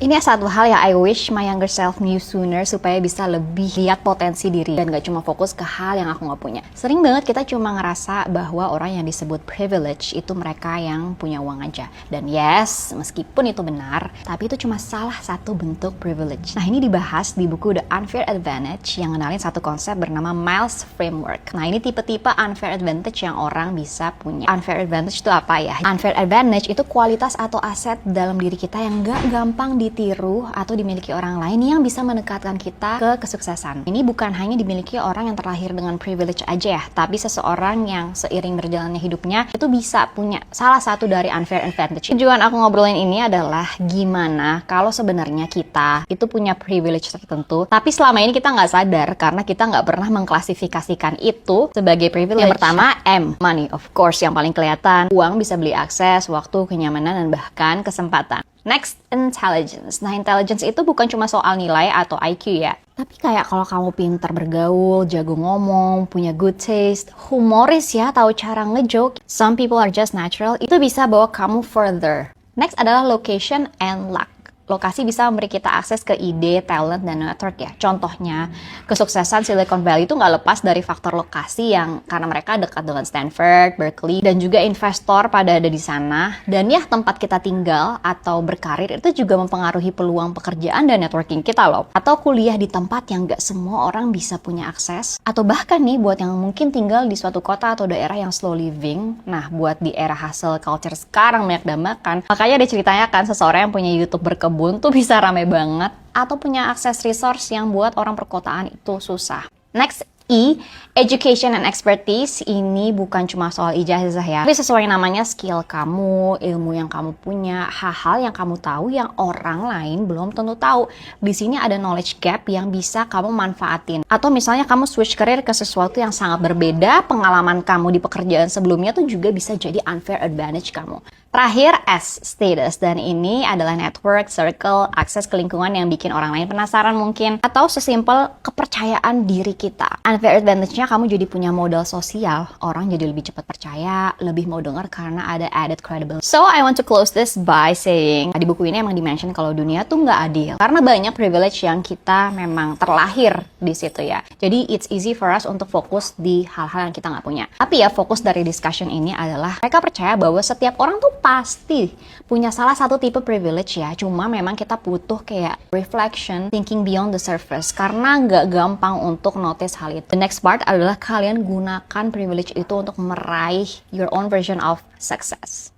Ini satu hal yang I wish my younger self knew sooner supaya bisa lebih lihat potensi diri dan gak cuma fokus ke hal yang aku gak punya. Sering banget kita cuma ngerasa bahwa orang yang disebut privilege itu mereka yang punya uang aja. Dan yes, meskipun itu benar, tapi itu cuma salah satu bentuk privilege. Nah, ini dibahas di buku The Unfair Advantage yang ngenalin satu konsep bernama Miles Framework. Nah, ini tipe-tipe unfair advantage yang orang bisa punya. Unfair advantage itu apa ya? Unfair advantage itu kualitas atau aset dalam diri kita yang gak gampang ditiru atau dimiliki orang lain yang bisa mendekatkan kita ke kesuksesan. Ini bukan hanya dimiliki orang yang terlahir dengan privilege aja ya, tapi seseorang yang seiring berjalannya hidupnya itu bisa punya salah satu dari unfair advantage. Tujuan aku ngobrolin ini adalah gimana kalau sebenarnya kita itu punya privilege tertentu, tapi selama ini kita nggak sadar karena kita nggak pernah mengklasifikasikan itu sebagai privilege. Yang pertama, M, money. Of course, yang paling kelihatan, uang bisa beli akses, waktu, kenyamanan, dan bahkan kesempatan. Next, intelligence. Nah, intelligence itu bukan cuma soal nilai atau IQ ya. Tapi kayak kalau kamu pintar bergaul, jago ngomong, punya good taste, humoris ya, tahu cara ngejoke, some people are just natural, itu bisa bawa kamu further. Next adalah location and luck. Lokasi bisa memberi kita akses ke ide, talent, dan network ya. Contohnya, kesuksesan Silicon Valley itu nggak lepas dari faktor lokasi yang karena mereka dekat dengan Stanford, Berkeley, dan juga investor pada ada di sana. Dan ya, tempat kita tinggal atau berkarir itu juga mempengaruhi peluang pekerjaan dan networking kita loh. Atau kuliah di tempat yang nggak semua orang bisa punya akses. Atau bahkan nih, buat yang mungkin tinggal di suatu kota atau daerah yang slow living. Nah, buat di era hustle culture sekarang banyak dambakan. Makanya ada ceritanya kan seseorang yang punya YouTube berkebun tuh bisa rame banget atau punya akses resource yang buat orang perkotaan itu susah. Next, E, education and expertise. Ini bukan cuma soal ijazah ya, tapi sesuai namanya skill kamu, ilmu yang kamu punya, hal-hal yang kamu tahu yang orang lain belum tentu tahu. Di sini ada knowledge gap yang bisa kamu manfaatin. Atau misalnya kamu switch career ke sesuatu yang sangat berbeda, pengalaman kamu di pekerjaan sebelumnya tuh juga bisa jadi unfair advantage kamu. Terakhir, S, status. Dan ini adalah network, circle, akses ke lingkungan yang bikin orang lain penasaran mungkin. Atau sesimpel kepercayaan diri kita. Unfair advantage-nya kamu jadi punya modal sosial. Orang jadi lebih cepat percaya, lebih mau dengar karena ada added credibility. So, I want to close this by saying, di buku ini emang di-mention kalau dunia tuh nggak adil. Karena banyak privilege yang kita memang terlahir di situ ya. Jadi, it's easy for us untuk fokus di hal-hal yang kita nggak punya. Tapi ya, fokus dari discussion ini adalah mereka percaya bahwa setiap orang tuh pasti punya salah satu tipe privilege ya. Cuma memang kita butuh kayak reflection, thinking beyond the surface. Karena nggak gampang untuk notice hal itu. The next part adalah kalian gunakan privilege itu untuk meraih your own version of success.